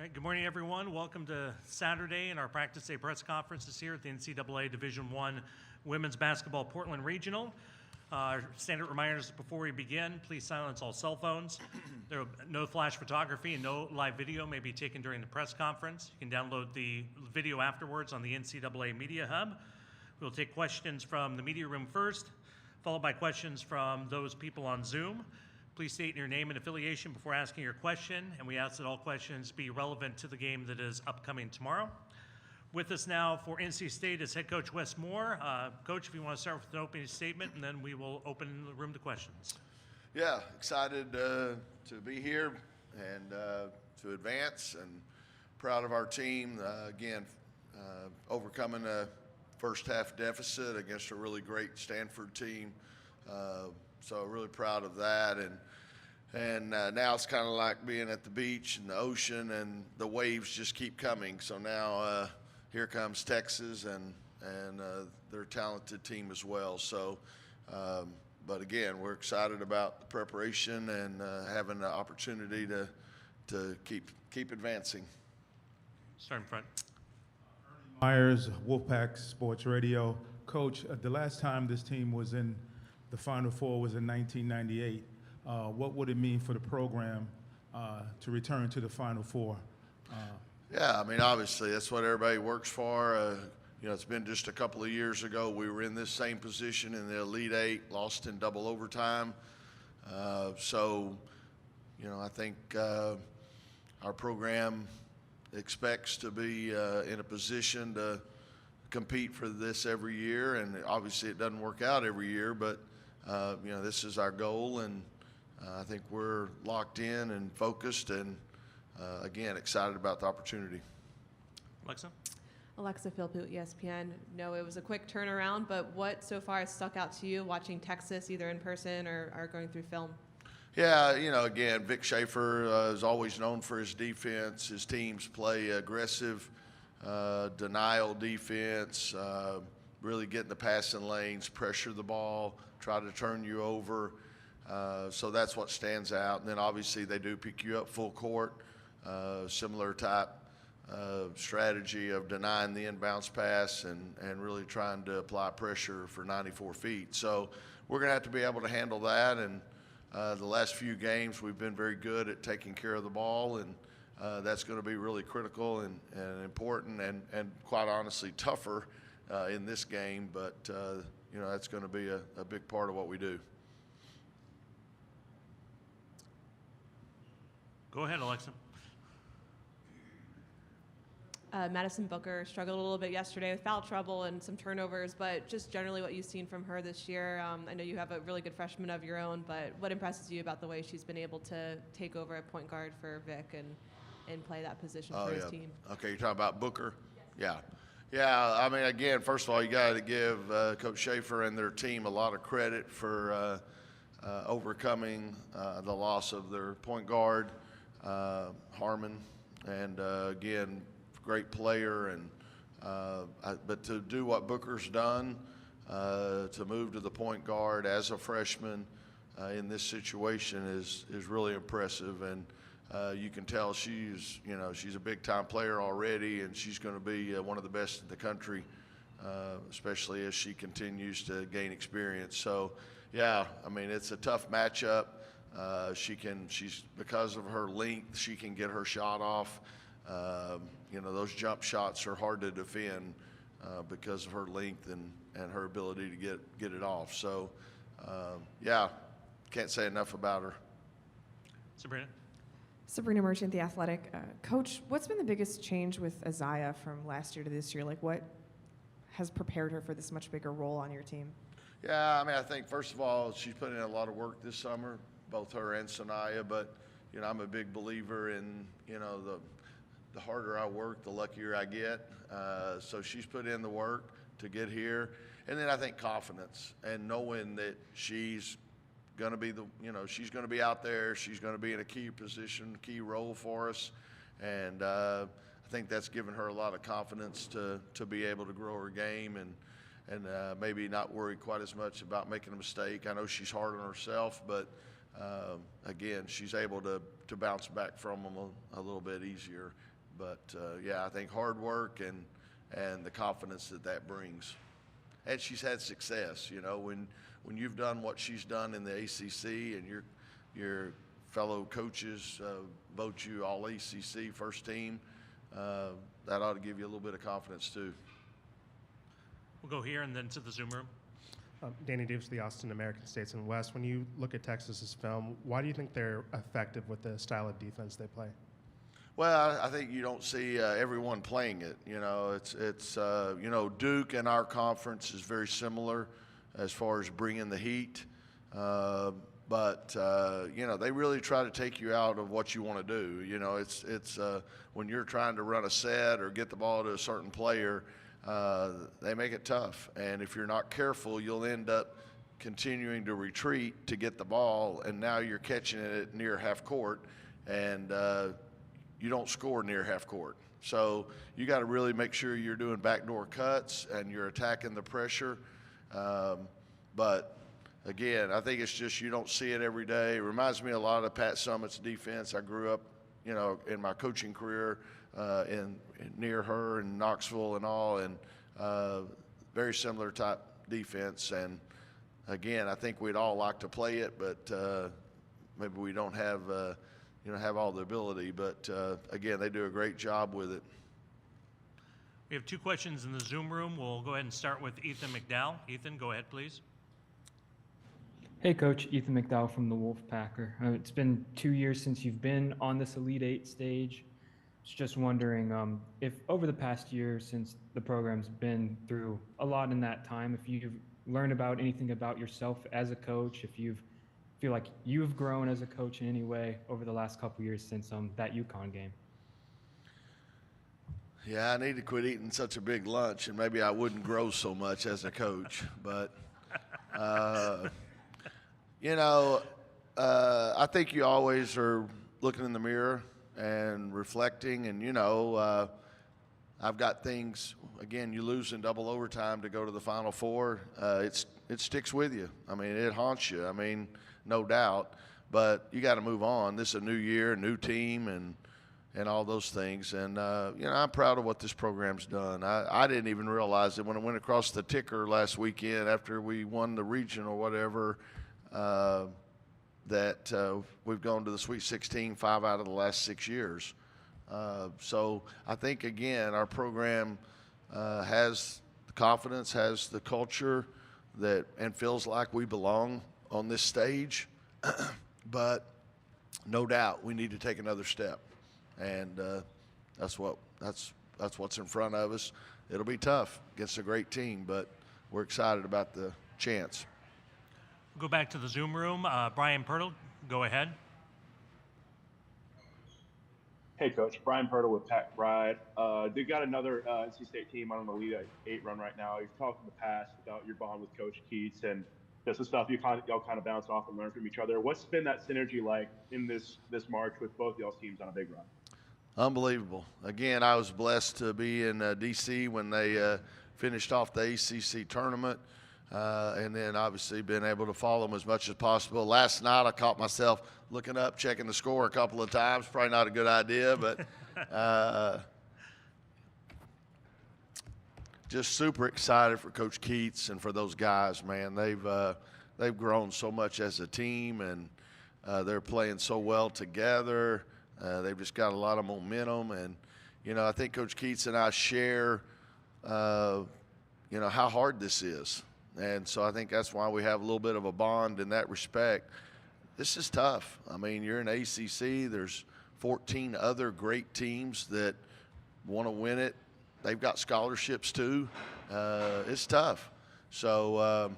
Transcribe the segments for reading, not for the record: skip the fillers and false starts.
right, good morning, everyone. Welcome to Saturday and our practice day press conferences here at the NCAA Division I Women's Basketball Portland Regional. Standard reminders before we begin, please silence all cell phones. No flash photography and no live video may be taken during the press conference. You can download the video afterwards on the NCAA Media Hub. We'll take questions from the media room first, followed by questions from those people on Zoom. Please state your name and affiliation before asking your question, and we ask that all questions be relevant to the game that is upcoming tomorrow. With us now for NC State is head coach Wes Moore. Coach, if you want to start with an opening statement, and then we will open the room to questions. Yeah, excited to be here and to advance, and proud of our team. Again, overcoming a first half deficit against a really great Stanford team. So really proud of that, and now it's kind of like being at the beach and the ocean, and the waves just keep coming. So now here comes Texas, and they're a talented team as well. So, but again, we're excited about the preparation and having the opportunity to keep advancing. Start in front. Myers, Wolfpack Sports Radio. Coach, the last time this team was in the Final Four was in 1998. What would it mean for the program to return to the Final Four? Yeah, I mean, obviously that's what everybody works for. You know, it's been just a couple of years ago we were in this same position in the Elite Eight, lost in double overtime. So, you know, I think our program expects to be in a position to compete for this every year, and obviously it doesn't work out every year, but you know, this is our goal, and I think we're locked in and focused, and again, excited about the opportunity. Alexa Philpoot, ESPN. No, it was a quick turnaround, but what so far has stuck out to you watching Texas, either in person or going through film? Yeah, you know, again, Vic Schaefer is always known for his defense. His teams play aggressive, denial defense, really get in the passing lanes, pressure the ball, try to turn you over. So that's what stands out. And then obviously they do pick you up full court, similar type strategy of denying the inbounds pass and really trying to apply pressure for 94 feet. So we're going to have to be able to handle that. And the last few games we've been very good at taking care of the ball, and that's going to be really critical and important and quite honestly tougher in this game. But, you know, that's going to be a big part of what we do. Go ahead, Alexa. Madison Booker struggled a little bit yesterday with foul trouble and some turnovers, but just generally what you've seen from her this year. I know you have a really good freshman of your own, but what impresses you about the way she's been able to take over at point guard for Vic and play that position for his team? Okay, you're talking about Booker? Yes. Yeah, I mean, again, first of all, you got to give Coach Schaefer and their team a lot of credit for overcoming the loss of their point guard, Harmon, and again, great player, and but to do what Booker's done, to move to the point guard as a freshman in this situation is really impressive, and you can tell she's a big time player already, and she's going to be one of the best in the country, especially as she continues to gain experience. So yeah, I mean, it's a tough matchup. She's because of her length, she can get her shot off. You know, those jump shots are hard to defend because of her length and her ability to get it off. So, yeah, can't say enough about her. Sabrina Merchant, The Athletic. Coach, what's been the biggest change with Isaiah from last year to this year? Like, what has prepared her for this much bigger role on your team? Yeah, I mean, I think, first of all, she's put in a lot of work this summer, both her and Sanaya, but, you know, I'm a big believer in, you know, the harder I work, the luckier I get. So she's put in the work to get here. And then I think confidence and knowing that she's going to be she's going to be out there. She's going to be in a key position, key role for us. And I think that's given her a lot of confidence to be able to grow her game and maybe not worry quite as much about making a mistake. I know she's hard on herself, but again, she's able to bounce back from them a little bit easier. But yeah, I think hard work and the confidence that brings. And she's had success, you know, when you've done what she's done in the ACC and your fellow coaches vote you all ACC first team, that ought to give you a little bit of confidence too. We'll go here and then to the Zoom room. Danny Davis, the Austin American States and West. When you look at Texas's film, why do you think they're effective with the style of defense they play? Well, I think you don't see everyone playing it. You know, it's you know, Duke and our conference is very similar as far as bringing the heat. But you know, they really try to take you out of what you want to do. You know, it's when you're trying to run a set or get the ball to a certain player, they make it tough. And if you're not careful, you'll end up continuing to retreat to get the ball, and now you're catching it near half court, and you don't score near half court. So you got to really make sure you're doing backdoor cuts and you're attacking the pressure. But again, I think it's just you don't see it every day. It reminds me a lot of Pat Summitt's defense. I grew up, you know, in my coaching career in near her in Knoxville and all, and very similar type defense. And again, I think we'd all like to play it, but maybe we don't have you know, have all the ability. But again, they do a great job with it. We have two questions in the Zoom room. We'll go ahead and start with Ethan McDowell. Ethan, go ahead, please. Hey, Coach. Ethan McDowell from the Wolfpacker. It's been 2 years since you've been on this Elite Eight stage. I was just wondering if over the past year, since the program's been through a lot in that time, if you've learned about anything about yourself as a coach, if you feel like you've grown as a coach in any way over the last couple years since that UConn game. Yeah, I need to quit eating such a big lunch, and maybe I wouldn't grow so much as a coach. But, you know, I think you always are looking in the mirror and reflecting. And, you know, I've got things, again, you lose in double overtime to go to the Final Four. It sticks with you. I mean, it haunts you. I mean, no doubt. But you got to move on. This is a new year, new team, and all those things. And, you know, I'm proud of what this program's done. I didn't even realize it when I went across the ticker last weekend after we won the region or whatever, that we've gone to the Sweet 16 5 out of the last 6 years. So I think, again, our program has the confidence, has the culture and feels like we belong on this stage. But no doubt we need to take another step. And that's what's in front of us. It'll be tough against a great team, but we're excited about the chance. We'll go back to the Zoom room. Brian Pirtle, go ahead. Hey, Coach. Brian Pirtle with Pat Bride. They've got another NC State team on an Elite Eight run right now. You've talked in the past about your bond with Coach Keats and just the stuff y'all kind of bounce off and learn from each other. What's been that synergy like in this March with both y'all's teams on a big run? Unbelievable. Again, I was blessed to be in D.C. when they finished off the ACC tournament, and then obviously been able to follow them as much as possible. Last night I caught myself looking up, checking the score a couple of times. Probably not a good idea, but just super excited for Coach Keats and for those guys, man. They've grown so much as a team, and they're playing so well together. They've just got a lot of momentum, and you know, I think Coach Keats and I share, you know, how hard this is, and so I think that's why we have a little bit of a bond in that respect. This is tough. I mean, you're in ACC. There's 14 other great teams that want to win it. They've got scholarships too. It's tough. So,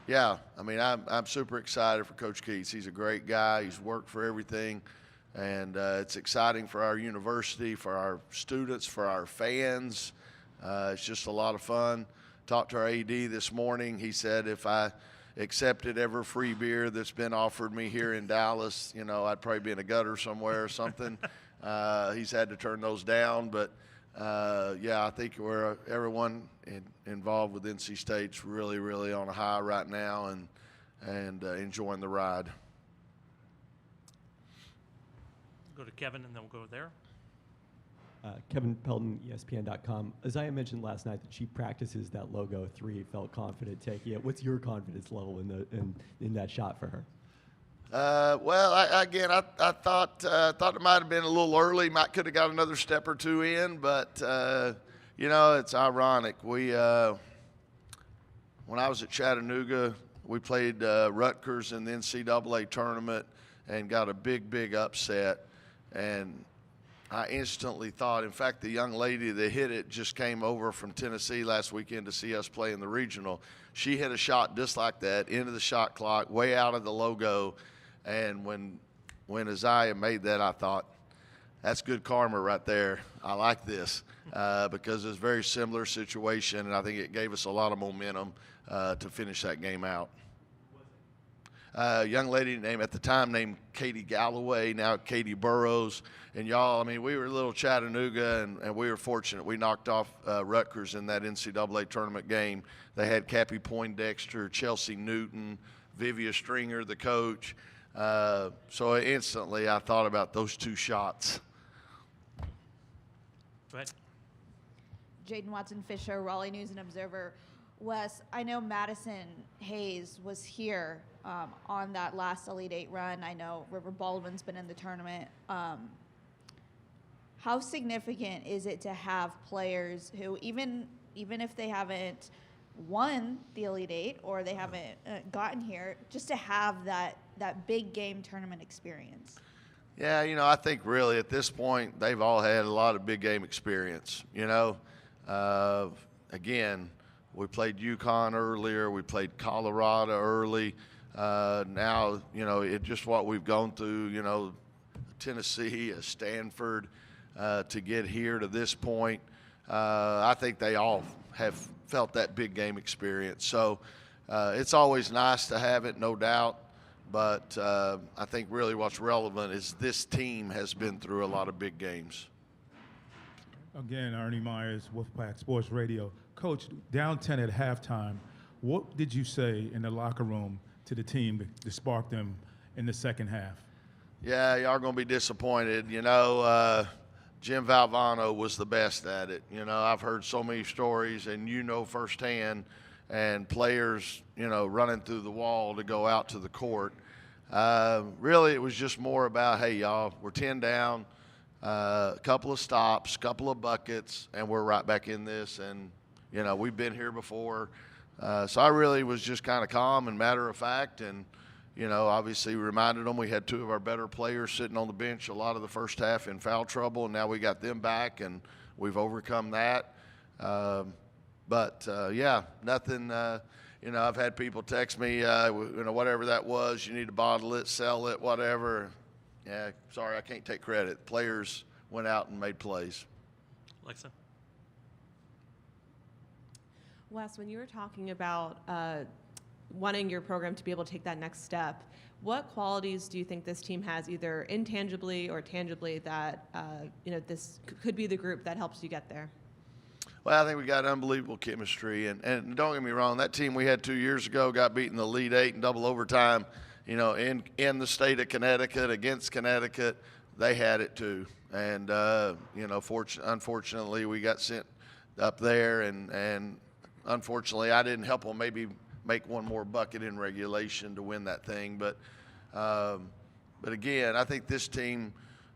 yeah, I mean, I'm super excited for Coach Keats. He's a great guy. He's worked for everything. And it's exciting for our university, for our students, for our fans. It's just a lot of fun. Talked to our AD this morning. He said if I accepted every free beer that's been offered me here in Dallas, you know, I'd probably be in a gutter somewhere or something. He's had to turn those down. But, yeah, I think everyone involved with NC State's really, really on a high right now and enjoying the ride. Go to Kevin, and then we'll go there. Kevin Pelton, ESPN.com. Isaiah mentioned last night that she practices that logo 3, felt confident taking it. What's your confidence level in that shot for her? Well, I thought it might have been a little early. Could have got another step or two in, but it's ironic. When I was at Chattanooga, we played Rutgers in the NCAA tournament and got a big upset. And I instantly thought, in fact, the young lady that hit it just came over from Tennessee last weekend to see us play in the regional. She hit a shot just like that, into the shot clock, way out of the logo. And when Isaiah made that, I thought, that's good karma right there. I like this because it's a very similar situation, and I think it gave us a lot of momentum to finish that game out. A young lady at the time named Katie Galloway, now Katie Burrows. And y'all, we were a little Chattanooga, and we were fortunate. We knocked off Rutgers in that NCAA tournament game. They had Cappy Poindexter, Chelsea Newton, Vivia Stringer, the coach. So instantly I thought about those 2 shots. Go ahead. Jaden Watson-Fisher, Raleigh News and Observer. Wes, I know Madison Hayes was here on that last Elite 8 run. I know River Baldwin's been in the tournament. How significant is it to have players who, even if they haven't won the Elite 8 or they haven't gotten here, just to have that big game tournament experience? Yeah, I think really at this point they've all had a lot of big game experience. Again, we played UConn earlier, we played Colorado early. Now, it's just what we've gone through, Tennessee, Stanford, to get here to this point. I think they all have felt that big game experience. So it's always nice to have it, no doubt. But I think really what's relevant is this team has been through a lot of big games. Again, Ernie Myers, Wolfpack Sports Radio. Coach, down 10 at halftime, what did you say in the locker room to the team to spark them in the second half? Yeah, y'all are going to be disappointed. Jim Valvano was the best at it. I've heard so many stories, and firsthand, and players, running through the wall to go out to the court. Really, it was just more about, hey, y'all, we're 10 down, a couple of stops, couple of buckets, and we're right back in this. And, we've been here before. So I really was just kind of calm and matter of fact, and, obviously reminded them we had 2 of our better players sitting on the bench a lot of the first half in foul trouble, and now we got them back, and we've overcome that. Yeah, nothing, I've had people text me, whatever that was, you need to bottle it, sell it, whatever. Yeah, sorry, I can't take credit. Players went out and made plays. Alexa. Wes, when you were talking about wanting your program to be able to take that next step, what qualities do you think this team has, either intangibly or tangibly, that this could be the group that helps you get there? Well, I think we got unbelievable chemistry, and don't get me wrong, that team we had 2 years ago got beaten the Elite 8 in double overtime, in the state of Connecticut against Connecticut. They had it too, and unfortunately we got sent up there, and unfortunately I didn't help them maybe make one more bucket in regulation to win that thing, but again, I think this team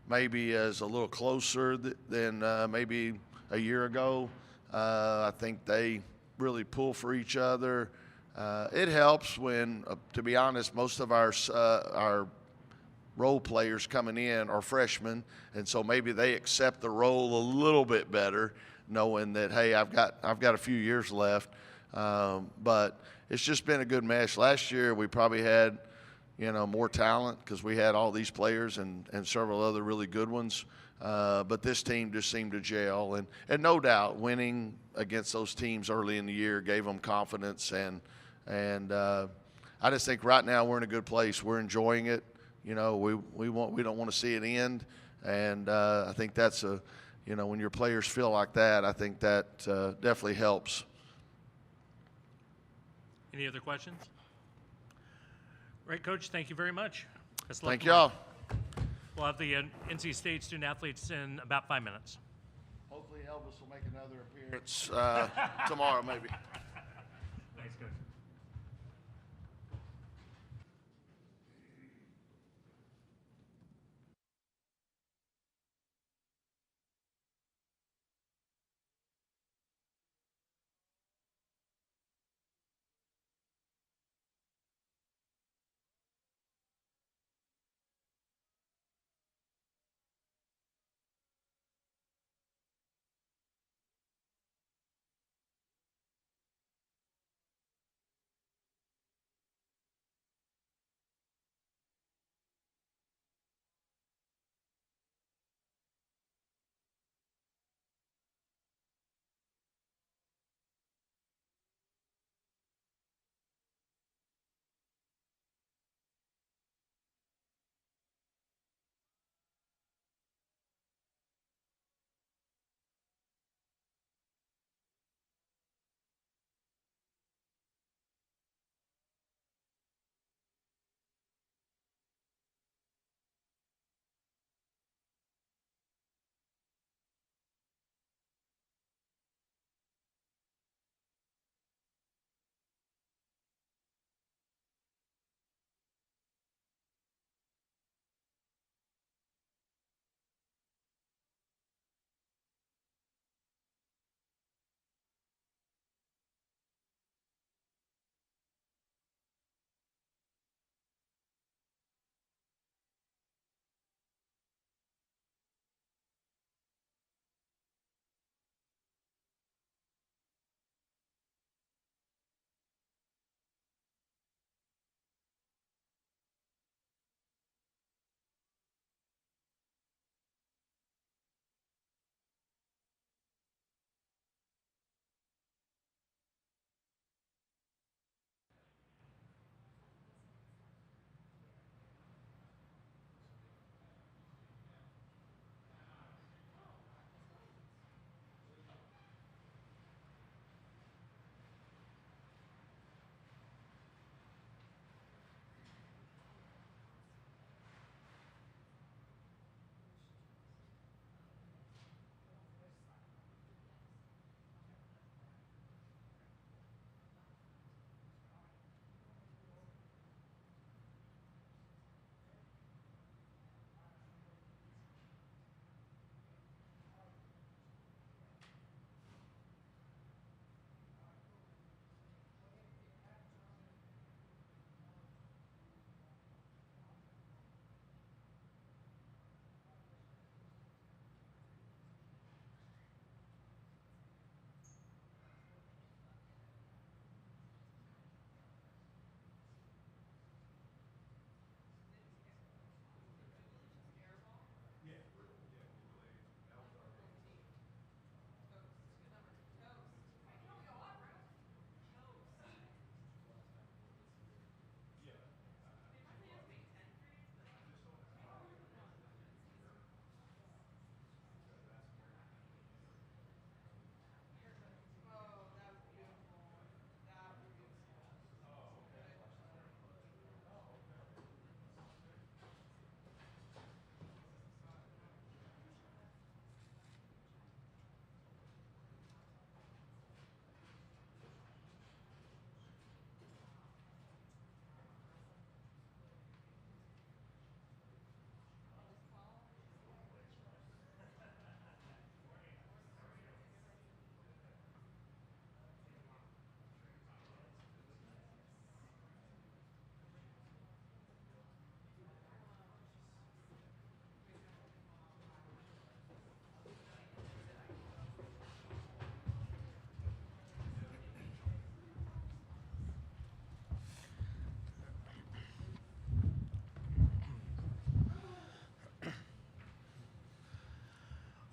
maybe is a little closer than maybe a year ago. I think they really pull for each other. It helps when, to be honest, most of our role players coming in are freshmen, and so maybe they accept the role a little bit better, knowing that, hey, I've got a few years left. But it's just been a good mesh. Last year we probably had, more talent because we had all these players and several other really good ones. But this team just seemed to gel, and no doubt winning against those teams early in the year gave them confidence, and I just think right now we're in a good place. We're enjoying it. We don't want to see it end, and I think that's when your players feel like that, I think that definitely helps. Any other questions? Right, Coach, thank you very much. Thank y'all. We'll have the NC State student athletes in about 5 minutes. hopefully Elvis will make another appearance tomorrow, maybe. Thanks, Coach.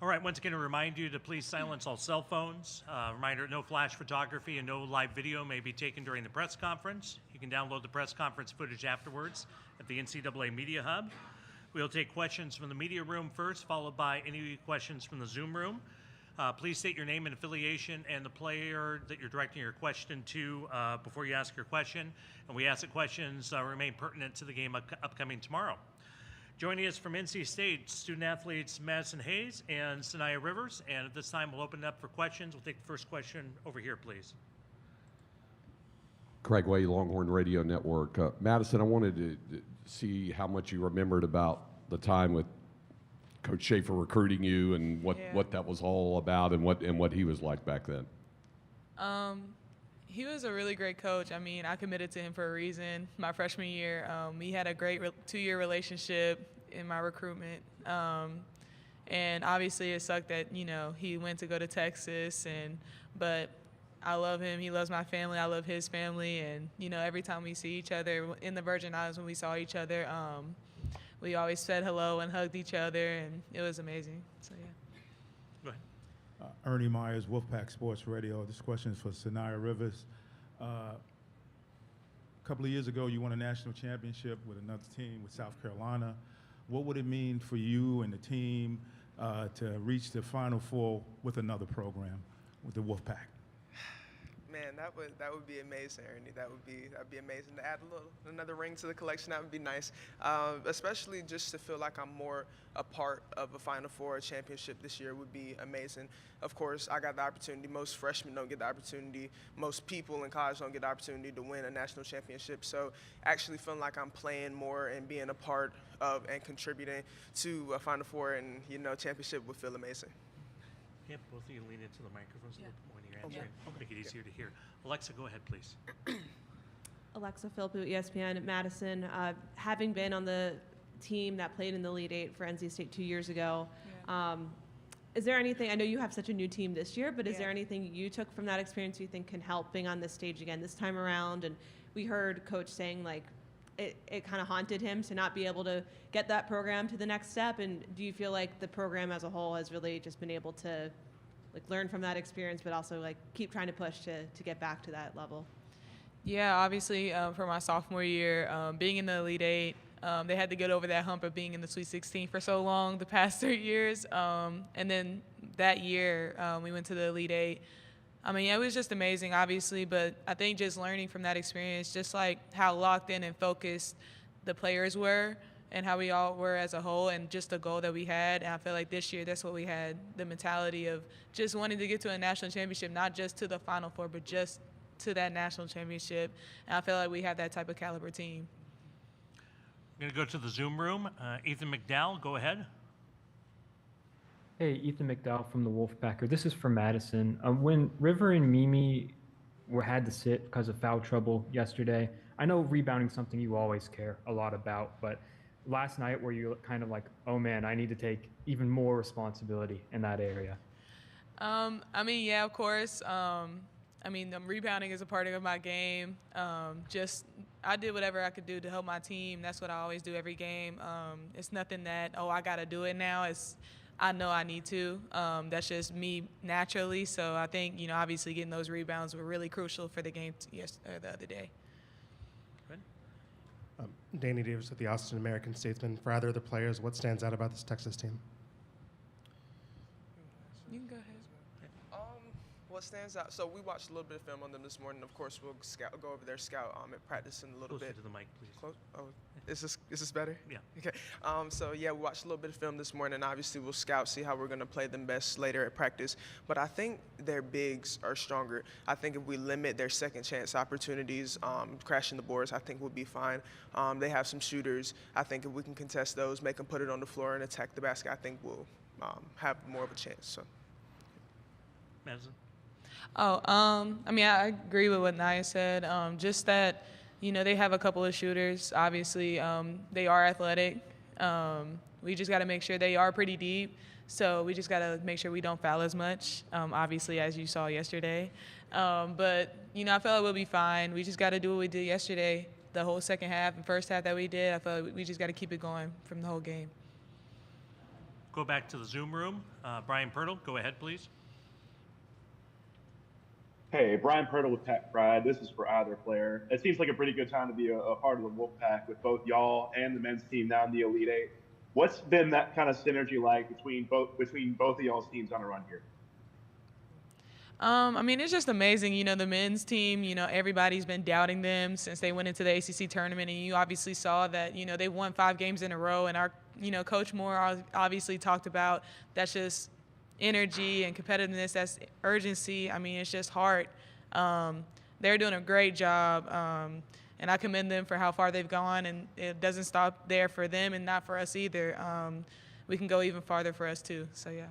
All right, once again, to remind you to please silence all cell phones. Reminder, no flash photography and no live video may be taken during the press conference. You can download the press conference footage afterwards at the NCAA Media Hub. We'll take questions from the media room first, followed by any questions from the Zoom room. Please state your name and affiliation and the player that you're directing your question to before you ask your question. And we ask that questions remain pertinent to the game upcoming tomorrow. Joining us from NC State, student athletes Madison Hayes and Sanaya Rivers. And at this time, we'll open it up for questions. We'll take the first question over here, please. Craig Way, Longhorn Radio Network. Madison, I wanted to see how much you remembered about the time with Coach Schaefer recruiting you and what that was all about and what he was like back then. He was a really great coach. I mean, I committed to him for a reason. My freshman year, we had a great 2-year relationship in my recruitment. And obviously it sucked that, he went to go to Texas, but I love him. He loves my family. I love his family. And, every time we see each other in the Virgin Islands, when we saw each other, we always said hello and hugged each other, and it was amazing. So, yeah. Go ahead. Ernie Myers, Wolfpack Sports Radio. This question is for Sanaya Rivers. A couple of years ago, you won a national championship with another team, with South Carolina. What would it mean for you and the team to reach the Final Four with another program, with the Wolfpack? Man, that would be amazing, Ernie. That'd be amazing to add another ring to the collection. That would be nice, especially just to feel like I'm more a part of a Final Four, a championship this year would be amazing. Of course, I got the opportunity. Most freshmen don't get the opportunity. Most people in college don't get the opportunity to win a national championship. So actually feeling like I'm playing more and being a part of and contributing to a Final Four and championship would feel amazing. Yeah, both of you lean into the microphones when you're answering. Make it easier to hear. Alexa, go ahead, please. Alexa Philpott, ESPN, Madison. Having been on the team that played in the Elite Eight for NC State 2 years ago, is there anything, I know you have such a new team this year, but is there anything you took from that experience you think can help being on this stage again this time around? And we heard Coach saying, like, it kind of haunted him to not be able to get that program to the next step. And do you feel like the program as a whole has really just been able to learn from that experience, but also keep trying to push to get back to that level? Yeah, obviously for my sophomore year, being in the Elite Eight, they had to get over that hump of being in the Sweet 16 for so long the past 3 years. And then that year we went to the Elite Eight. I mean, it was just amazing, obviously, but I think just learning from that experience, just like how locked in and focused the players were and how we all were as a whole and just the goal that we had. And I feel like this year that's what we had, the mentality of just wanting to get to a national championship, not just to the Final Four, but just to that national championship. And I feel like we have that type of caliber team. I'm going to go to the Zoom room. Ethan McDowell, go ahead. Hey, Ethan McDowell from the Wolfpacker. This is for Madison. When River and Mimi had to sit because of foul trouble yesterday, I know rebounding is something you always care a lot about, but last night were you kind of like, oh man, I need to take even more responsibility in that area? I mean, yeah, of course. Rebounding is a part of my game. I did whatever I could do to help my team. That's what I always do every game. It's nothing that, I got to do it now. I know I need to. That's just me naturally. So I think, obviously getting those rebounds were really crucial for the game the other day. Danny Davis with the Austin American Statesman. For either of the players, what stands out about this Texas team? You can go ahead. What stands out? So we watched a little bit of film on them this morning. Of course, we'll go over their scout and practice in a little Closer bit. to the mic, please. Close? Oh, is this better? Yeah. Okay. We watched a little bit of film this morning. Obviously, we'll scout, see how we're going to play them best later at practice. But I think their bigs are stronger. I think if we limit their second chance opportunities, crashing the boards, I think we'll be fine. They have some shooters. I think if we can contest those, make them put it on the floor and attack the basket, I think we'll have more of a chance. So. Madison? I agree with what Nia said. Just that, they have a couple of shooters. Obviously, they are athletic. We just got to make sure they are pretty deep. So we just got to make sure we don't foul as much, obviously, as you saw yesterday. But I feel like we'll be fine. We just got to do what we did yesterday, the whole second half and first half that we did. I feel like we just got to keep it going from the whole game. Go back to the Zoom room. Brian Pirtle, go ahead, please. Hey, Brian Purtle with Pat Pride. This is for either player. It seems like a pretty good time to be a part of the Wolfpack with both y'all and the men's team now in the Elite Eight. What's been that kind of synergy like between both of y'all's teams on a run here? I mean, it's just amazing. You know, the men's team, you know, everybody's been doubting them since they went into the ACC tournament. And you obviously saw that, you know, they won 5 games in a row. And our, you know, Coach Moore obviously talked about that's just energy and competitiveness, that's urgency. I mean, it's just heart. They're doing a great job. And I commend them for how far they've gone. And it doesn't stop there for them and not for us either. We can go even farther for us, too. So, yeah.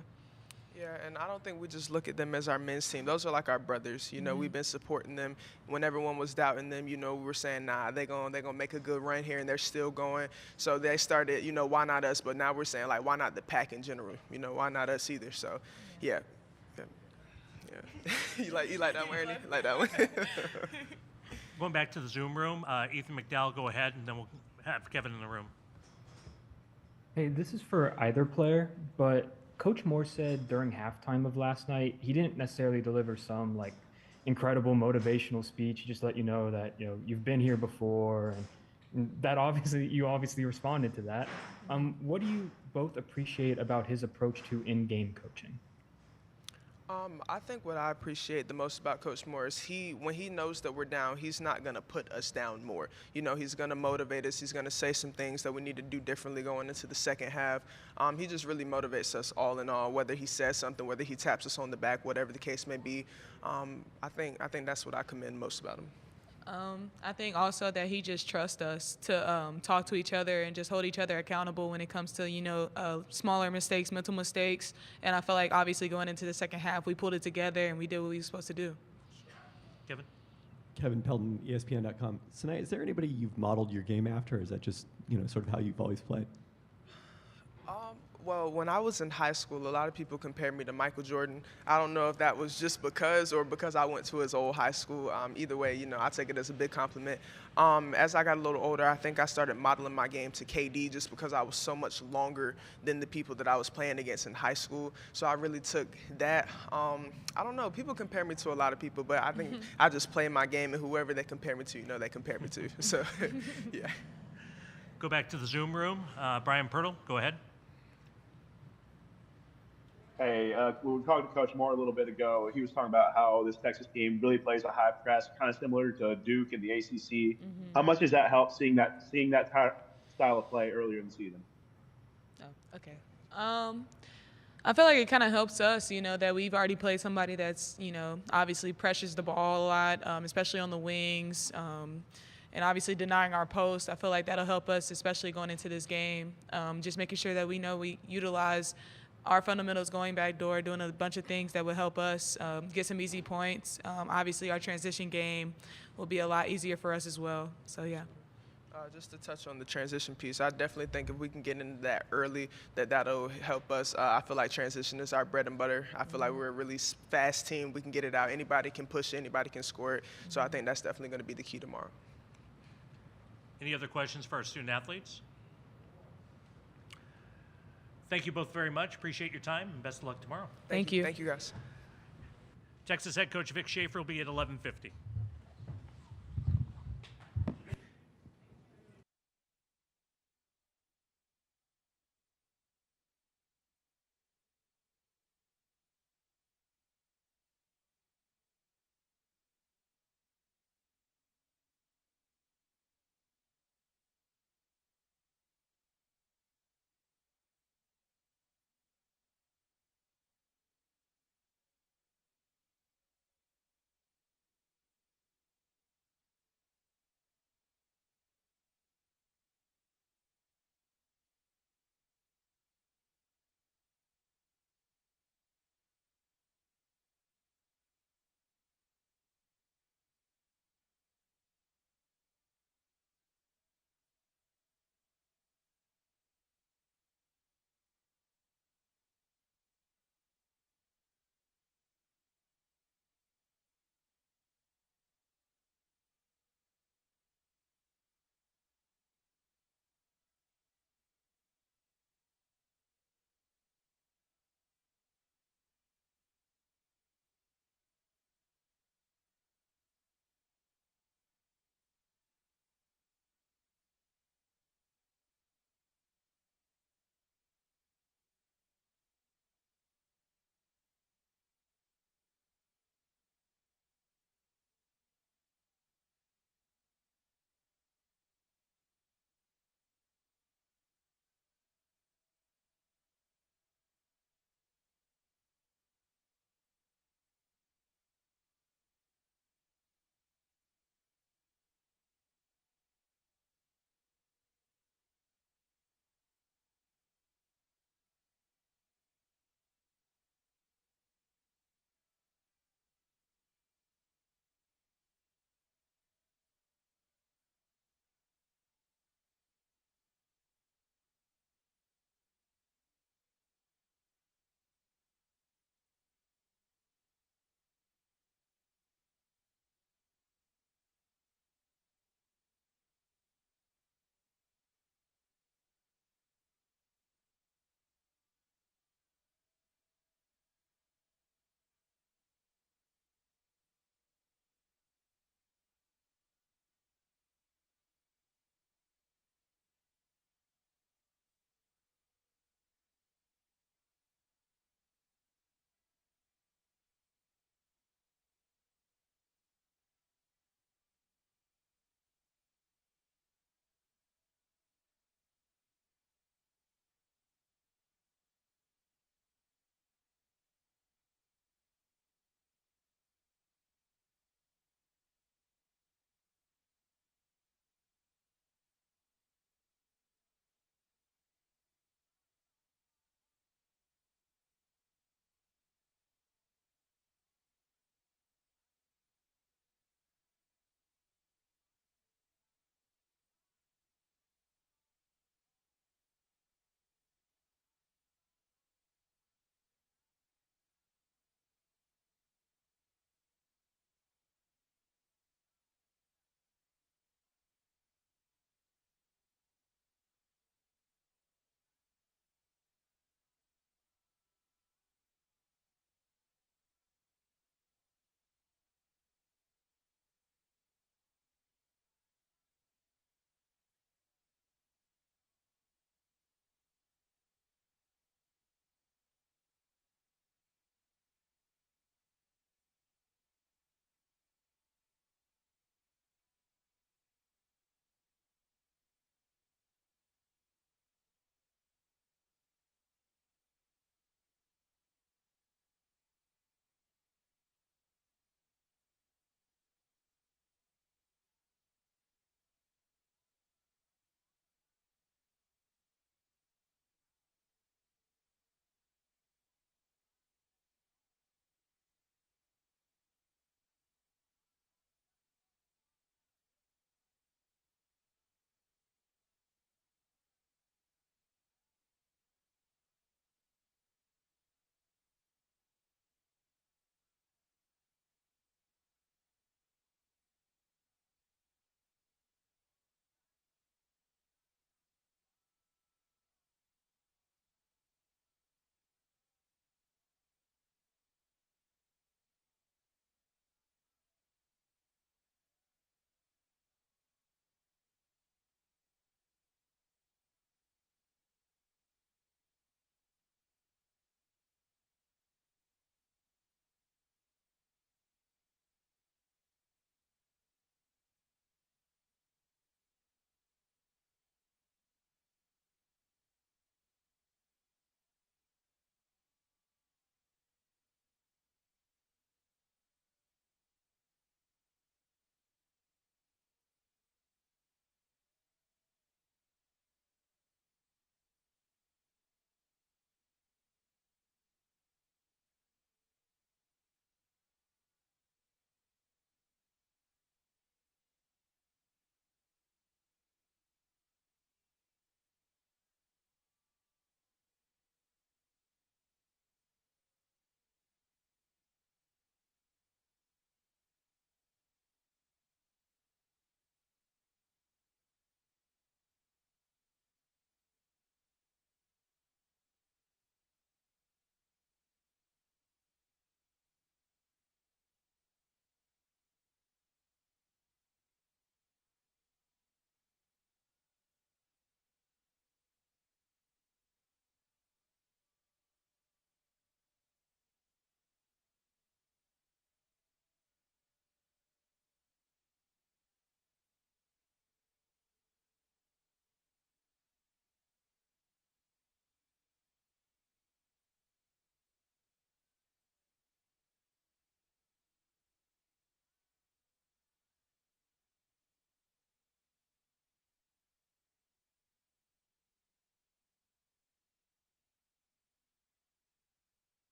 Yeah, and I don't think we just look at them as our men's team. Those are like our brothers. You know, we've been supporting them when everyone was doubting them. You know, we were saying, nah, they're gonna make a good run here, and they're still going. So they started, you know, why not us? But now we're saying, like, why not the pack in general? You know, why not us either? So, yeah. you like that one, Ernie? You like that one? Going back to the Zoom room, Ethan McDowell, go ahead, and then we'll have Kevin in the room. Hey, this is for either player, but Coach Moore said during halftime of last night, he didn't necessarily deliver some like incredible motivational speech. He just let you know that, you know, you've been here before, and that you obviously responded to that. What do you both appreciate about his approach to in-game coaching? I think what I appreciate the most about Coach Moore is when he knows that we're down, he's not going to put us down more. You know, he's going to motivate us. He's going to say some things that we need to do differently going into the second half. He just really motivates us all in all, whether he says something, whether he taps us on the back, whatever the case may be. I think that's what I commend most about him. I think also that he just trusts us to talk to each other and just hold each other accountable when it comes to, you know, smaller mistakes, mental mistakes. And I feel like obviously going into the second half, we pulled it together and we did what we were supposed to do. Kevin? Kevin Pelton, ESPN.com. Tonight, is there anybody you've modeled your game after, or is that just, you know, sort of how you've always played? Well, when I was in high school, a lot of people compared me to Michael Jordan. I don't know if that was just because or because I went to his old high school. Either way, you know, I take it as a big compliment. As I got a little older, I think I started modeling my game to KD just because I was so much longer than the people that I was playing against in high school. So I really took that. I don't know. People compare me to a lot of people, but I think I just play my game, and whoever they compare me to, you know, they compare me to. So, yeah. Go back to the Zoom room. Brian Pirtle, go ahead. Hey, we were talking to Coach Moore a little bit ago. He was talking about how this Texas team really plays a high press, kind of similar to Duke in the ACC. How much does that help seeing that style of play earlier in the season? Oh, okay. I feel like it kind of helps us, you know, that we've already played somebody that's, you know, obviously pressures the ball a lot, especially on the wings, and obviously denying our post. I feel like that'll help us, especially going into this game. Just making sure that we know we utilize our fundamentals, going back door, doing a bunch of things that will help us get some easy points. Obviously, our transition game will be a lot easier for us as well. So, yeah. Just to touch on the transition piece, I definitely think if we can get into that early, that'll help us. I feel like transition is our bread and butter. I feel like we're a really fast team. We can get it out. Anybody can push it. Anybody can score it. So I think that's definitely going to be the key tomorrow. Any other questions for our student athletes? Thank you both very much. Appreciate your time, and best of luck tomorrow. Thank you. Thank you, guys. Texas head coach Vic Schaefer will be at 11:50.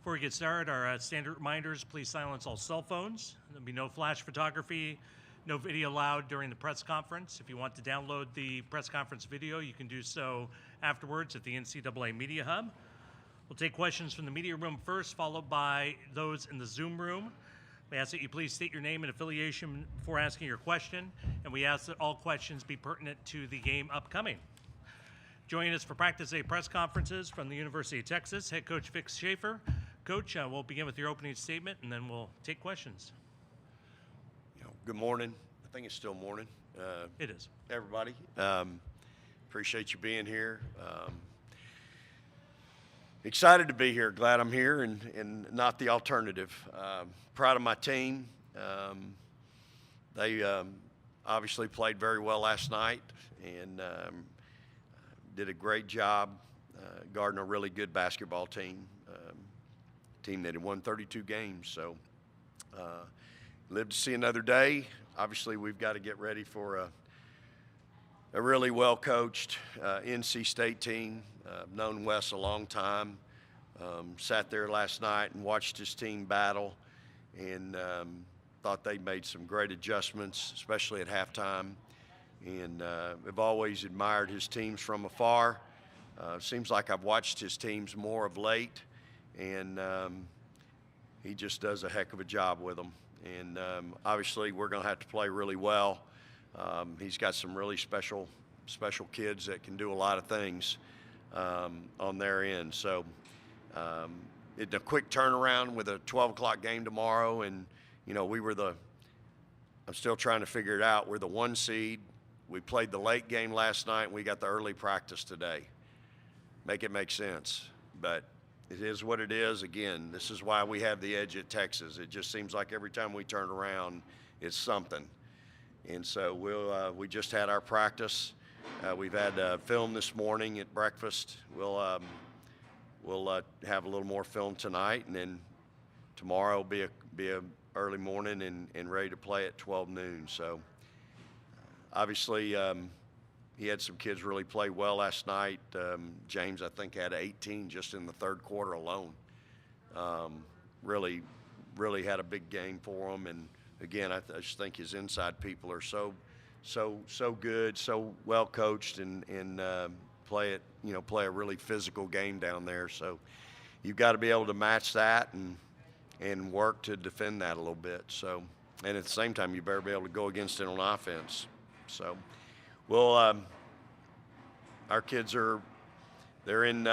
Before we get started, our standard reminders, please silence all cell phones. There'll be no flash photography, no video allowed during the press conference. If you want to download the press conference video, you can do so afterwards at the NCAA Media Hub. We'll take questions from the media room first, followed by those in the Zoom room. We ask that you please state your name and affiliation before asking your question, and we ask that all questions be pertinent to the game upcoming. Joining us for practice day press conferences from the University of Texas, head coach Vic Schaefer. Coach, we'll begin with your opening statement, and then we'll take questions. Good morning. I think it's still morning. It is. Everybody. Appreciate you being here. Excited to be here. Glad I'm here and not the alternative. Proud of my team. They obviously played very well last night and did a great job guarding a really good basketball team. Team that had won 32 games. So live to see another day. Obviously, we've got to get ready for a really well-coached NC State team. I've known Wes a long time. Sat there last night and watched his team battle and thought they made some great adjustments, especially at halftime. And I've always admired his teams from afar. Seems like I've watched his teams more of late, and he just does a heck of a job with them. And obviously, we're going to have to play really well. He's got some really special kids that can do a lot of things on their end. So it's a quick turnaround with a 12 o'clock game tomorrow. And, I'm still trying to figure it out. We're the 1 seed. We played the late game last night, and we got the early practice today. Make it make sense. But it is what it is. Again, this is why we have the edge at Texas. It just seems like every time we turn around, it's something. And so we just had our practice. We've had film this morning at breakfast. We'll have a little more film tonight, and then tomorrow will be a early morning and ready to play at 12 noon. So obviously he had some kids really play well last night. James, I think, had 18 just in the third quarter alone. Really had a big game for him. And again, I just think his inside people are so good, so well coached, and play a really physical game down there. So you've got to be able to match that and work to defend that a little bit. So, and at the same time, you better be able to go against it on offense. So, our kids they're in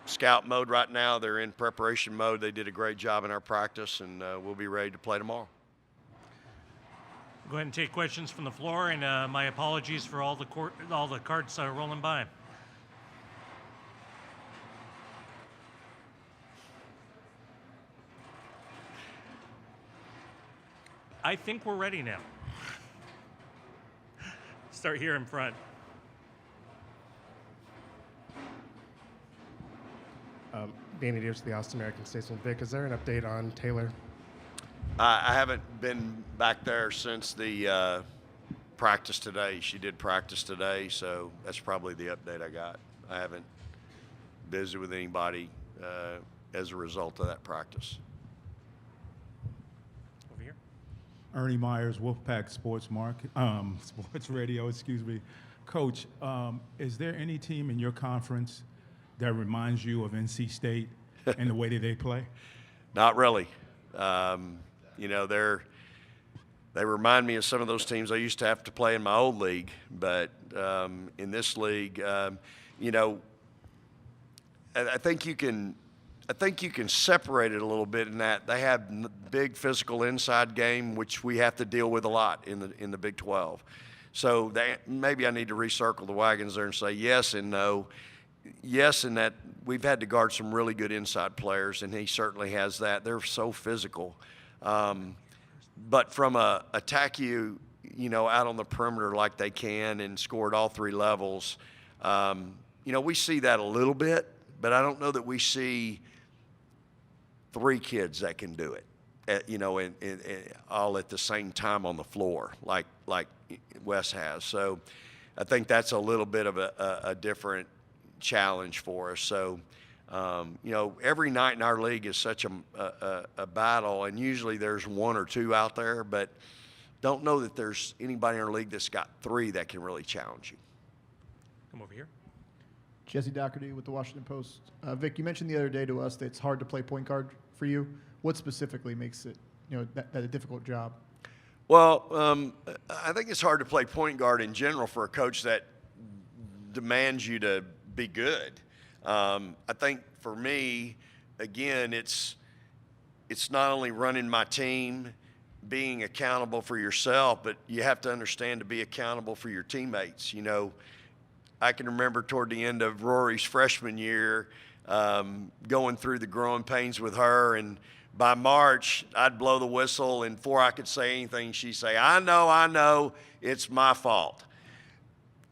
scout mode right now. They're in preparation mode. They did a great job in our practice, and we'll be ready to play tomorrow. Go ahead and take questions from the floor, and my apologies for all the carts rolling by. I think we're ready now. Start here in front. Danny Davis, the Austin American Statesman. Vic, is there an update on Taylor? I haven't been back there since the practice today. She did practice today, so that's probably the update I got. I haven't visited with anybody as a result of that practice. Over here. Ernie Myers, Wolfpack Sports Radio, excuse me. Coach, is there any team in your conference that reminds you of NC State and the way that they play? Not really. They remind me of some of those teams I used to have to play in my old league, but in this league, I think you can separate it a little bit in that they have big physical inside game, which we have to deal with a lot in the Big 12. So maybe I need to recircle the wagons there and say yes and no. Yes, in that we've had to guard some really good inside players, and he certainly has that. They're so physical. But from attack you out on the perimeter like they can and score at all three levels, we see that a little bit, but I don't know that we see three kids that can do it, all at the same time on the floor like Wes has. So I think that's a little bit of a different challenge for us. So You know, every night in our league is such a battle, and usually there's one or two out there, but don't know that there's anybody in our league that's got three that can really challenge you. Come over here. Jesse Doherty with the Washington Post. Vic, you mentioned the other day to us that it's hard to play point guard for you. What specifically makes it, that a difficult job? Well, I think it's hard to play point guard in general for a coach that demands you to be good. I think for me, again, it's not only running my team, being accountable for yourself, but you have to understand to be accountable for your teammates. You know, I can remember toward the end of Rory's freshman year, going through the growing pains with her, and by March, I'd blow the whistle, and before I could say anything, she'd say, I know, it's my fault.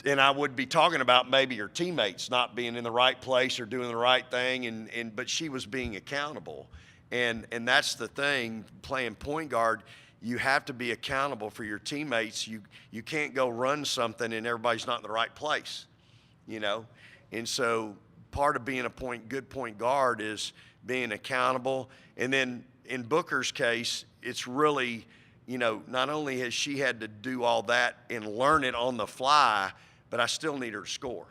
And I would be talking about maybe her teammates not being in the right place or doing the right thing, but she was being accountable. And that's the thing, playing point guard, you have to be accountable for your teammates. You can't go run something and everybody's not in the right place, And so part of being a good point guard is being accountable. And then in Booker's case, it's really, not only has she had to do all that and learn it on the fly, but I still need her to score.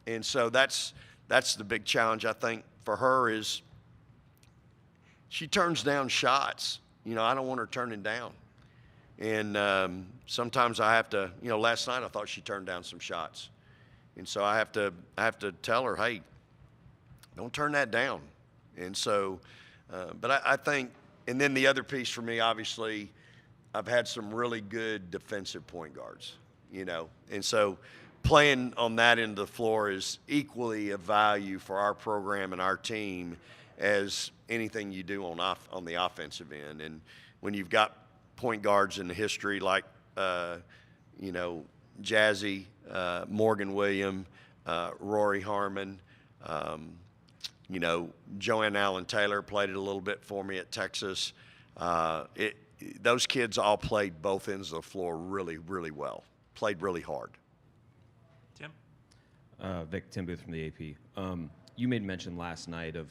And so that's the big challenge, I think, for her is she turns down shots. I don't want her turning down. And sometimes I have to, last night I thought she turned down some shots. And so I have to tell her, hey, don't turn that down. And so, but I think, and then the other piece for me, obviously, I've had some really good defensive point guards, And so playing on that end of the floor is equally of value for our program and our team as anything you do on the offensive end. And when you've got point guards in the history like, Jazzy, Morgan Williams, Rory Harmon, Joanne Allen Taylor played it a little bit for me at Texas. Those kids all played both ends of the floor really, really well, played really hard. Tim? Vic, Tim Booth from the AP. You made mention last night of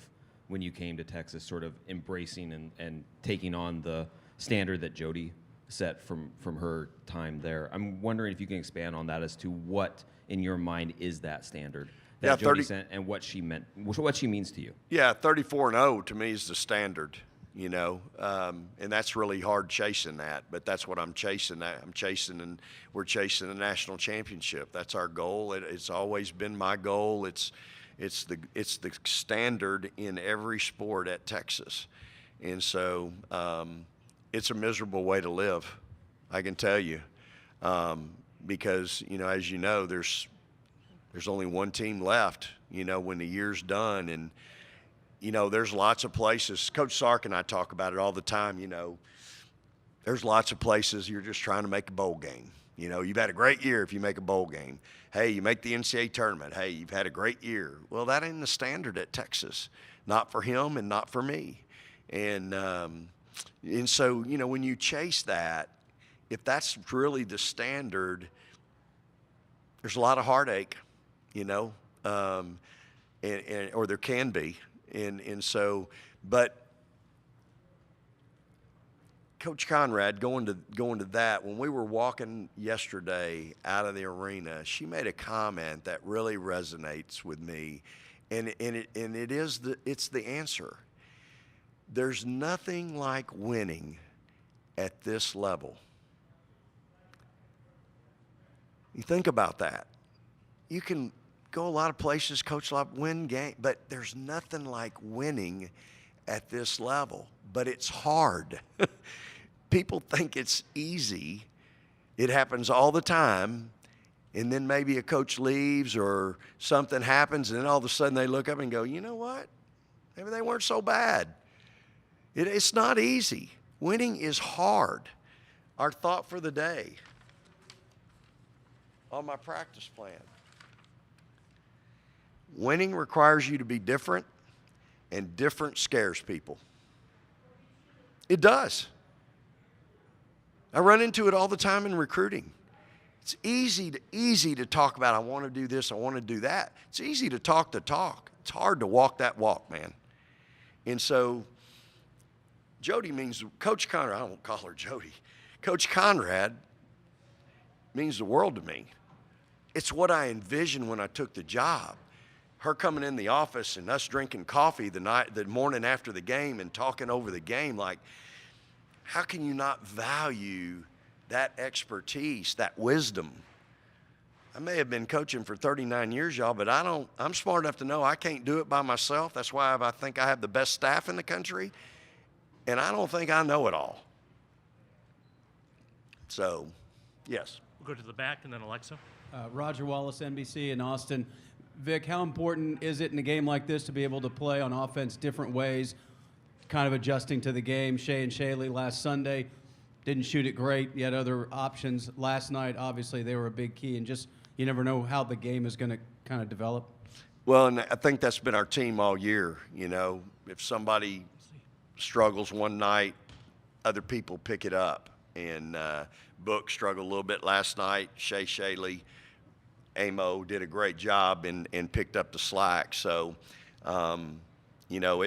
when you came to Texas, sort of embracing and taking on the standard that Jody set from her time there. I'm wondering if you can expand on that as to what, in your mind, is that standard that Jody set and what she means to you. Yeah, 34-0 to me is the standard, and that's really hard chasing that, but that's what I'm chasing. And we're chasing the national championship. That's our goal. It's always been my goal. It's the standard in every sport at Texas. And so it's a miserable way to live, I can tell you, because, as you know, there's only one team left, when the year's done. And, there's lots of places. Coach Sark and I talk about it all the time, there's lots of places you're just trying to make a bowl game. You've had a great year if you make a bowl game. Hey, you make the NCAA tournament. Hey, you've had a great year. Well, that ain't the standard at Texas, not for him and not for me. And so, when you chase that, if that's really the standard, there's a lot of heartache, or there can be. And so, but Coach Conrad, going to that, when we were walking yesterday out of the arena, she made a comment that really resonates with me, and it's the answer. There's nothing like winning at this level. You think about that. You can go a lot of places, coach a lot, win game, but there's nothing like winning at this level. But it's hard. People think it's easy. It happens all the time. And then maybe a coach leaves or something happens, and then all of a sudden they look up and go, you know what? Maybe they weren't so bad. It's not easy. Winning is hard. Our thought for the day on my practice plan. Winning requires you to be different, and different scares people. It does. I run into it all the time in recruiting. It's easy to talk about, I want to do this, I want to do that. It's easy to talk the talk. It's hard to walk that walk, man. And so Jody means, Coach Conrad, I won't call her Jody. Coach Conrad means the world to me. It's what I envisioned when I took the job. Her coming in the office and us drinking coffee the morning after the game and talking over the game, like, how can you not value that expertise, that wisdom? I may have been coaching for 39 years, y'all, but I'm smart enough to know I can't do it by myself. That's why I think I have the best staff in the country, and I don't think I know it all. So, yes. We'll go to the back and then Alexa. Roger Wallace, NBC in Austin. Vic, how important is it in a game like this to be able to play on offense different ways, kind of adjusting to the game? Shea and Shaylee last Sunday didn't shoot it great. You had other options. Last night, obviously, they were a big key, and just you never know how the game is going to kind of develop. Well, and I think that's been our team all year. You know, if somebody struggles one night, other people pick it up. And Book struggled a little bit last night. Shaylee, Amo did a great job and picked up the slack. So, you know,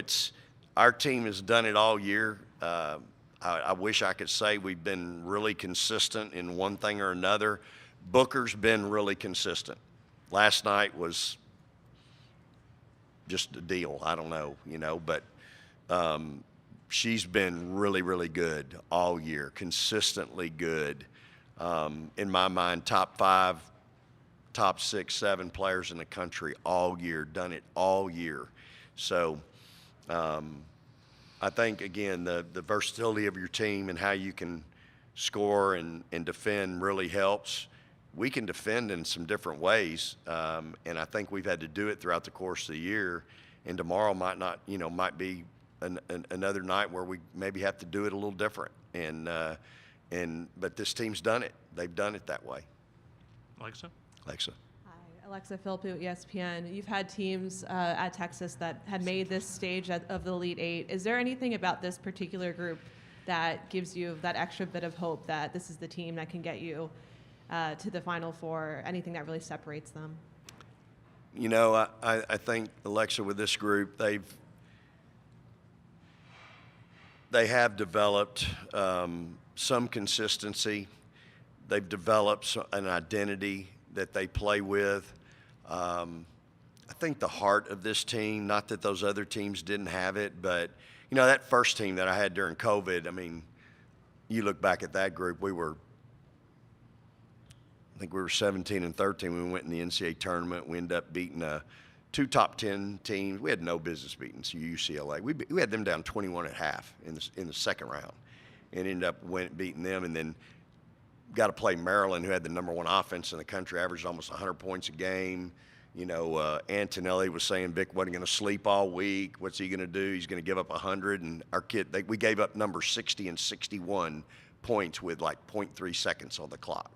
our team has done it all year. I wish I could say we've been really consistent in one thing or another. Booker's been really consistent. Last night was just a deal. I don't know, you know, but she's been really, really good all year, consistently good. In my mind, top 5, top 6, 7 players in the country all year, done it all year. So I think, again, the versatility of your team and how you can score and defend really helps. We can defend in some different ways, and I think we've had to do it throughout the course of the year. And tomorrow might not, you know, might be another night where we maybe have to do it a little different. But this team's done it. They've done it that way. Alexa. Alexa. Hi, Alexa Philpott with ESPN. You've had teams at Texas that had made this stage of the Elite Eight. Is there anything about this particular group that gives you that extra bit of hope that this is the team that can get you to the Final Four? Anything that really separates them? You know, I think, Alexa, with this group, they have developed some consistency. They've developed an identity that they play with. I think the heart of this team, not that those other teams didn't have it, but, you know, that first team that I had during COVID, I mean, you look back at that group, I think we were 17 and 13 when we went in the NCAA tournament. We ended up beating 2 top 10 teams. We had no business beating UCLA. We had them down 21.5 in the second round, and ended up beating them. And then got to play Maryland, who had the #1 offense in the country, averaged almost 100 points a game. You know, Antonelli was saying Vic wasn't going to sleep all week. What's he going to do? He's going to give up 100. And our kid, we gave up numbers 60 and 61 points with like 0.3 seconds on the clock.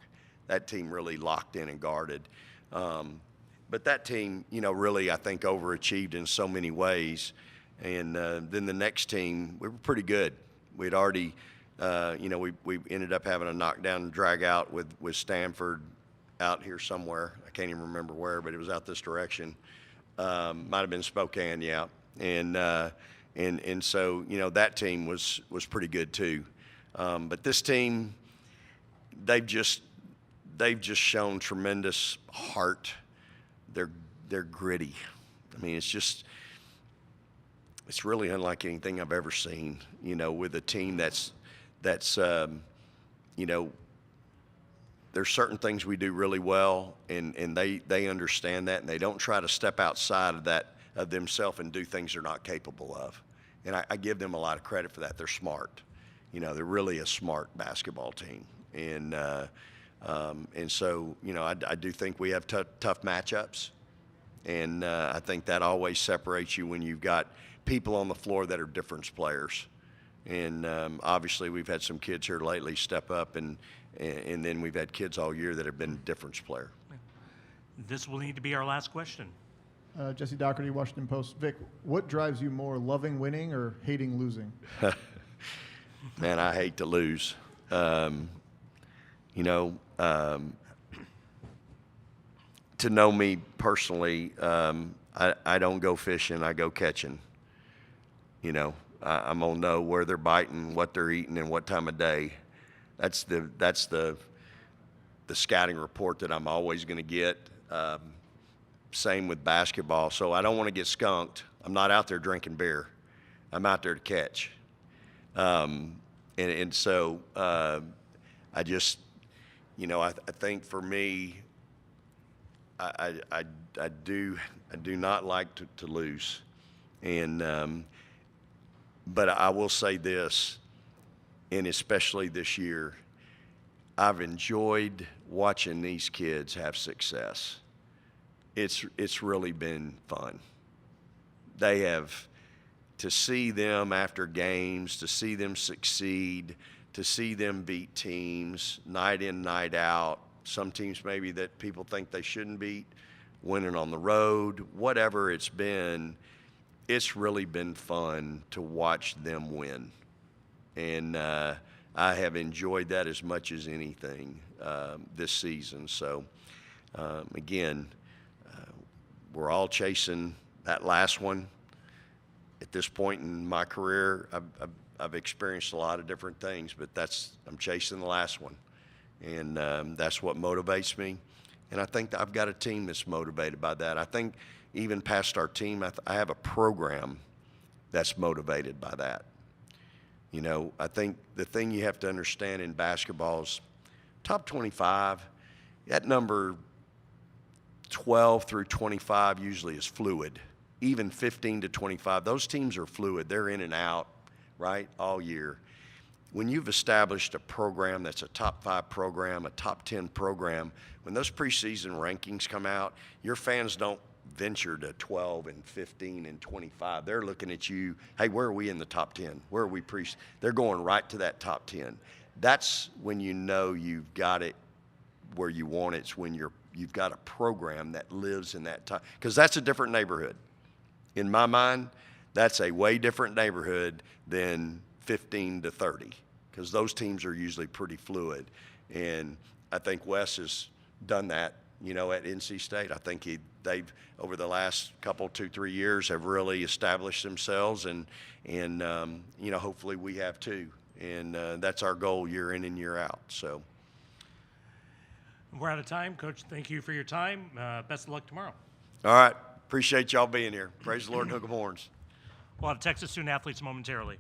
That team really locked in and guarded. But that team, you know, really, I think, overachieved in so many ways. And then the next team, we were pretty good. We'd already, you know, we ended up having a knockdown and drag out with Stanford out here somewhere. I can't even remember where, but it was out this direction. Might have been Spokane, yeah. And so, you know, that team was pretty good too. But this team, they've just shown tremendous heart. They're gritty. I mean, it's really unlike anything I've ever seen, you know, with a team that's you know, there's certain things we do really well, and they understand that, and they don't try to step outside of themselves and do things they're not capable of. And I give them a lot of credit for that. They're smart. You know, they're really a smart basketball team. And so, you know, I do think we have tough matchups, and I think that always separates you when you've got people on the floor that are difference players. And obviously, we've had some kids here lately step up, and then we've had kids all year that have been difference player. This will need to be our last question. Jesse Doherty, Washington Post. Vic, what drives you more, loving winning or hating losing? Man, I hate to lose. You know, to know me personally, I don't go fishing, I go catching. You know, I'm gonna know where they're biting, what they're eating, and what time of day. That's the scouting report that I'm always gonna get. Same with basketball. So I don't want to get skunked. I'm not out there drinking beer. I'm out there to catch. And so I just, you know, I think for me, I do not like to lose, and but I will say this, and especially this year, I've enjoyed watching these kids have success. It's really been fun. They have, to see them after games, to see them succeed, to see them beat teams night in, night out. Some teams maybe that people think they shouldn't beat, winning on the road, whatever it's been, it's really been fun to watch them win. And I have enjoyed that as much as anything this season. So, again, we're all chasing that last one. At this point in my career, I've experienced a lot of different things, but I'm chasing the last one. And that's what motivates me. And I think that I've got a team that's motivated by that. I think even past our team, I have a program that's motivated by that. You know, I think the thing you have to understand in basketball is top 25, that number 12 through 25 usually is fluid. Even 15 to 25, those teams are fluid. They're in and out, right, all year. When you've established a program that's a top 5 program, a top 10 program, when those preseason rankings come out, your fans don't venture to 12 and 15 and 25. They're looking at you, hey, where are we in the top 10? Where are we They're going right to that top 10. That's when you know you've got it where you want it. It's when you've got a program that lives in that time, because that's a different neighborhood. In my mind, that's a way different neighborhood than 15 to 30, because those teams are usually pretty fluid. And I think Wes has done that, you know, at NC State. I think they've, over the last couple, 2-3 years, have really established themselves, and you know, hopefully we have too. And that's our goal year in and year out. So We're out of time. Coach, thank you for your time. Best of luck tomorrow. all right. Appreciate y'all being here. Praise the Lord and hook 'em horns. We'll have Texas student athletes momentarily.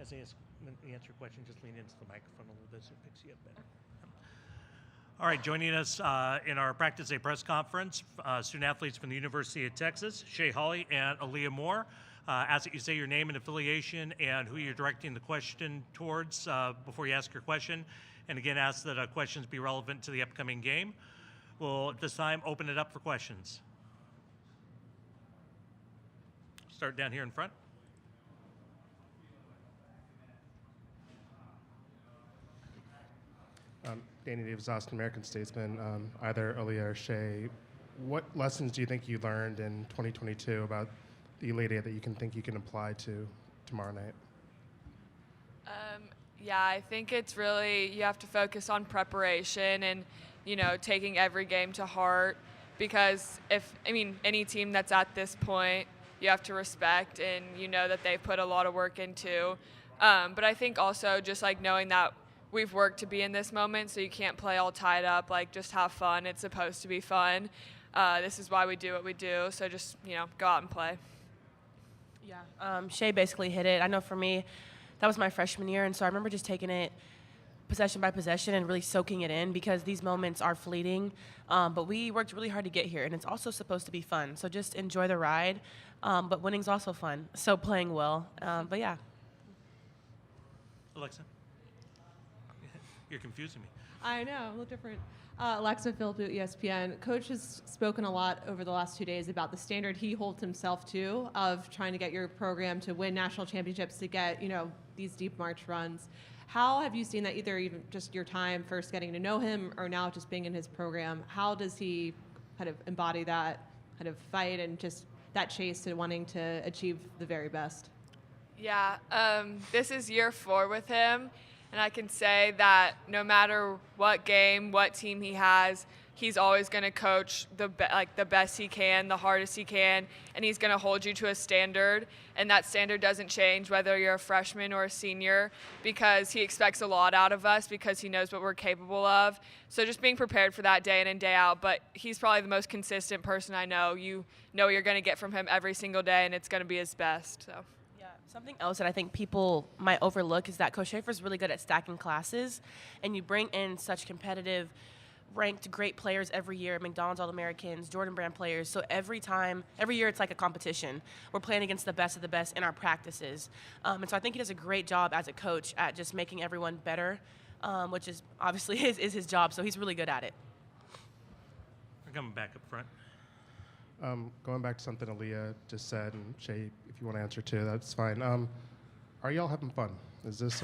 As they answer a question, just lean into the microphone a little bit so it picks you up better. All right, joining us in our Practice Day press conference, student athletes from the University of Texas, Shay Hawley and Aaliyah Moore. Ask that you say your name and affiliation and who you're directing the question towards before you ask your question. And again, ask that questions be relevant to the upcoming game. We'll, at this time, open it up for questions. Start down here in front. Danny Davis, Austin American Statesman. Either Aaliyah or Shay, what lessons do you think you learned in 2022 about the Elite Eight that you think you can apply to tomorrow night? Yeah, I think it's really, you have to focus on preparation and, you know, taking every game to heart, because any team that's at this point, you have to respect, and you know that they've put a lot of work into. But I think also just like knowing that we've worked to be in this moment, so you can't play all tied up, like just have fun. It's supposed to be fun. This is why we do what we do, so just, you know, go out and play. Yeah, Shay basically hit it. I know for me, that was my freshman year, and so I remember just taking it possession by possession and really soaking it in, because these moments are fleeting, but we worked really hard to get here, and it's also supposed to be fun. So just enjoy the ride, but winning's also fun, so playing well. But yeah. Alexa? You're confusing me. I know, a little different. Alexa Phillips at ESPN. Coach has spoken a lot over the last 2 days about the standard he holds himself to of trying to get your program to win national championships, to get, you know, these deep March runs. How have you seen that, either even just your time first getting to know him or now just being in his program? How does he kind of embody that kind of fight and just that chase to wanting to achieve the very best? Yeah, this is year 4 with him, and I can say that no matter what game, what team he has, he's always going to coach the best he can, the hardest he can, and he's going to hold you to a standard, and that standard doesn't change whether you're a freshman or a senior, because he expects a lot out of us, because he knows what we're capable of. So just being prepared for that day in and day out. But he's probably the most consistent person I know. You know you're going to get from him every single day, and it's going to be his best. So. Something else that I think people might overlook is that Coach Schaefer's really good at stacking classes, and you bring in such competitive, ranked great players every year, McDonald's All-Americans, Jordan Brand players. So every year it's like a competition. We're playing against the best of the best in our practices. And so I think he does a great job as a coach at just making everyone better, which is obviously is his job. So he's really good at it. We're coming back up front. Going back to something Aaliyah just said, and Shay, if you want to answer too, that's fine. Are y'all having fun? Is this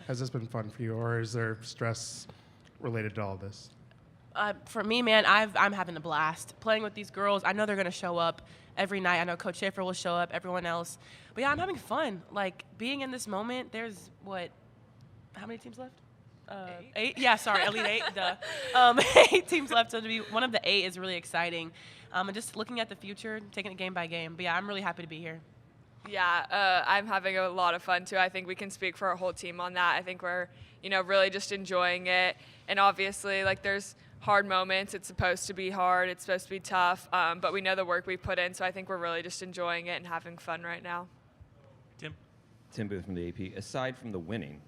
has this been fun for you, or is there stress related to all this? For me, man, I'm having a blast playing with these girls. I know they're going to show up every night. I know Coach Schaefer will show up, everyone else. But yeah, I'm having fun. Like, being in this moment, there's how many teams left? 8? Yeah, sorry, Elite 8. Duh. 8 teams left, so to be one of the 8 is really exciting. And just looking at the future, taking it game by game. But yeah, I'm really happy to be here. Yeah, I'm having a lot of fun too. I think we can speak for our whole team on that. I think we're, really just enjoying it. And obviously, there's hard moments. It's supposed to be hard. It's supposed to be tough. But we know the work we put in, so I think we're really just enjoying it and having fun right now. Tim Booth from the AP. Aside from the winning,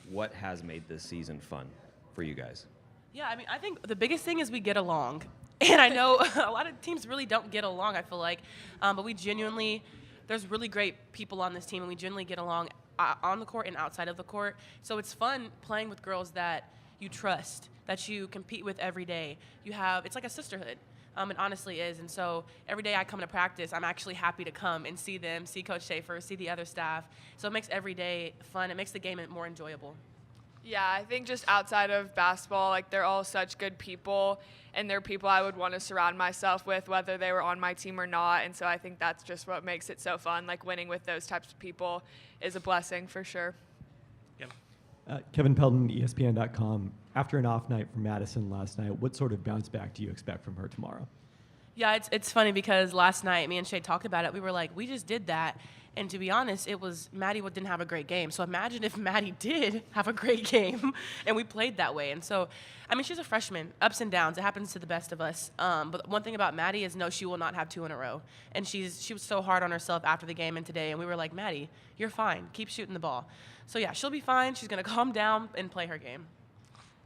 what has made this season fun for you guys? Yeah, I think the biggest thing is we get along. And I know a lot of teams really don't get along, I feel like. But we genuinely, there's really great people on this team, and we genuinely get along on the court and outside of the court. So it's fun playing with girls that you trust, that you compete with every day. It's like a sisterhood. It honestly is. And so every day I come to practice, I'm actually happy to come and see them, see Coach Schaefer, see the other staff. So it makes every day fun. It makes the game more enjoyable. Yeah, I think just outside of basketball, they're all such good people, and they're people I would want to surround myself with, whether they were on my team or not. And so I think that's just what makes it so fun. Winning with those types of people is a blessing for sure. Kevin Pelton, ESPN.com. After an off night from Madison last night, what sort of bounce back do you expect from her tomorrow? Yeah, it's funny because last night me and Shay talked about it. We were like, we just did that. And to be honest, it was Maddie didn't have a great game. So imagine if Maddie did have a great game and we played that way. And so, I mean, she's a freshman, ups and downs. It happens to the best of us. But one thing about Maddie is no, she will not have 2 in a row. And she was so hard on herself after the game and today. And we were like, Maddie, you're fine. Keep shooting the ball. So yeah, she'll be fine. She's going to calm down and play her game.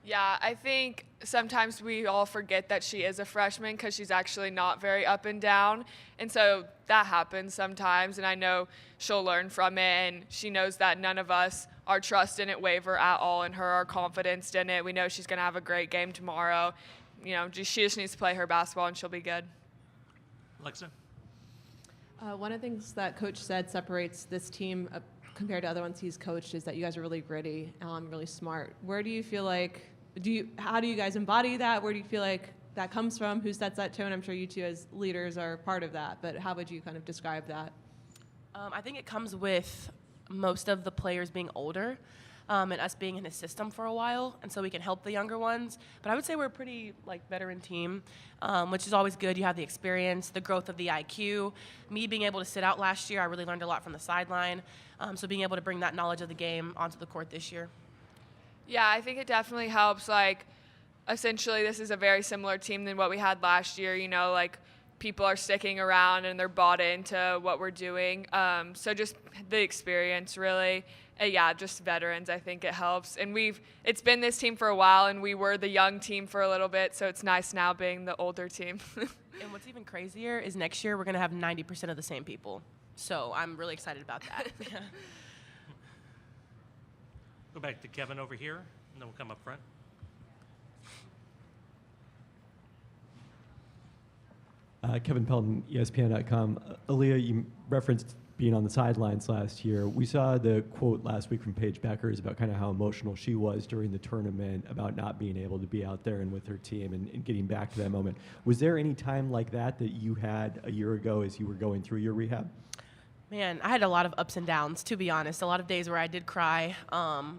Yeah, I think sometimes we all forget that she is a freshman because she's actually not very up and down. And so that happens sometimes, and I know she'll learn from it, and she knows that none of us, our trust in it waver at all, and our confidence in it. We know she's going to have a great game tomorrow. You know, she just needs to play her basketball, and she'll be good. Alexa? One of the things that Coach said separates this team compared to other ones he's coached is that you guys are really gritty, really smart. Where do you feel like how do you guys embody that? Where do you feel like that comes from? Who sets that tone? I'm sure you two as leaders are part of that, but how would you kind of describe that? I think it comes with most of the players being older and us being in his system for a while, and so we can help the younger ones. But I would say we're a pretty veteran team, which is always good. You have the experience, the growth of the IQ. Me being able to sit out last year, I really learned a lot from the sideline. So being able to bring that knowledge of the game onto the court this year. Yeah, I think it definitely helps. Essentially, this is a very similar team than what we had last year. You know, people are sticking around and they're bought into what we're doing. So just the experience, really. Yeah, just veterans, I think it helps. And it's been this team for a while, and we were the young team for a little bit, so it's nice now being the older team. And what's even crazier is next year we're going to have 90% of the same people. So I'm really excited about that. Go back to Kevin over here, and then we'll come up front. Kevin Pelton, ESPN.com. Aaliyah, you referenced being on the sidelines last year. We saw the quote last week from Paige Beckers about kind of how emotional she was during the tournament about not being able to be out there and with her team and getting back to that moment. Was there any time like that you had a year ago as you were going through your rehab? Man, I had a lot of ups and downs, to be honest. A lot of days where I did cry,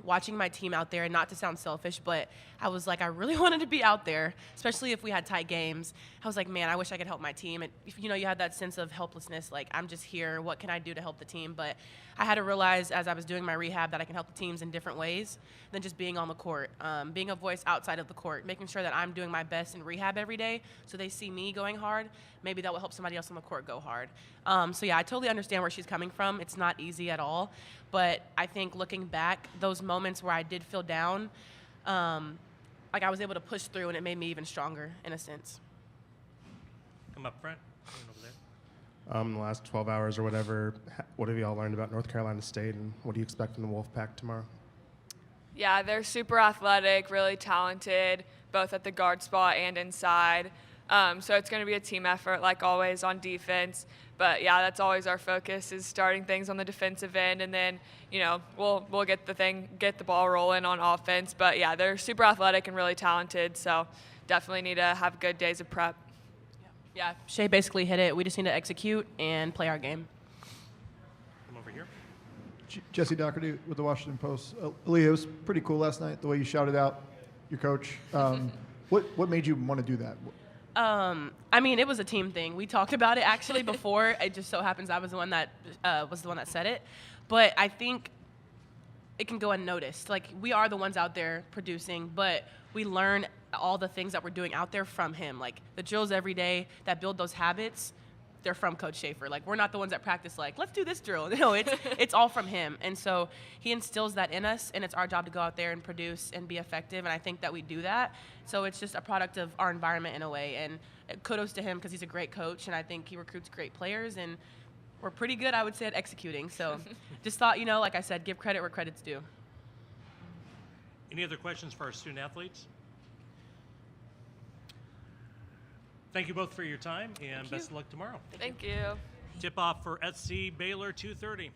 watching my team out there, and not to sound selfish, but I was like, I really wanted to be out there, especially if we had tight games. I was like, man, I wish I could help my team. And, you had that sense of helplessness, like, I'm just here. What can I do to help the team? But I had to realize as I was doing my rehab that I can help the teams in different ways than just being on the court, being a voice outside of the court, making sure that I'm doing my best in rehab every day so they see me going hard. Maybe that will help somebody else on the court go hard. So, yeah, I totally understand where she's coming from. It's not easy at all. But I think looking back, those moments where I did feel down, I was able to push through, and it made me even stronger in a sense. Come up front. Over there. The last 12 hours or whatever, what have you all learned about North Carolina State, and what do you expect from the Wolfpack tomorrow? Yeah, they're super athletic, really talented, both at the guard spot and inside. So it's going to be a team effort, like always, on defense. But, yeah, that's always our focus is starting things on the defensive end, and then, we'll get the ball rolling on offense. But, yeah, they're super athletic and really talented, so definitely need to have good days of prep. Yeah, Shay basically hit it. We just need to execute and play our game. Come over here. Jesse Doherty with the Washington Post. Aaliyah, it was pretty cool last night, the way you shouted out your coach. What made you want to do that? It was a team thing. We talked about it actually before. It just so happens I was the one that said it. But I think it can go unnoticed. Like, we are the ones out there producing, but we learn all the things that we're doing out there from him. Like, the drills every day that build those habits, they're from Coach Schaefer. Like, we're not the ones that practice, like, let's do this drill. No, it's all from him. And so he instills that in us, and it's our job to go out there and produce and be effective, and I think that we do that. So it's just a product of our environment in a way. And kudos to him because he's a great coach, and I think he recruits great players, and we're pretty good, I would say, at executing. So just thought, like I said, give credit where credit's due. Any other questions for our student athletes? Thank you both for your time, and best of luck tomorrow. Thank you. Tip-off for SC Baylor 2:30.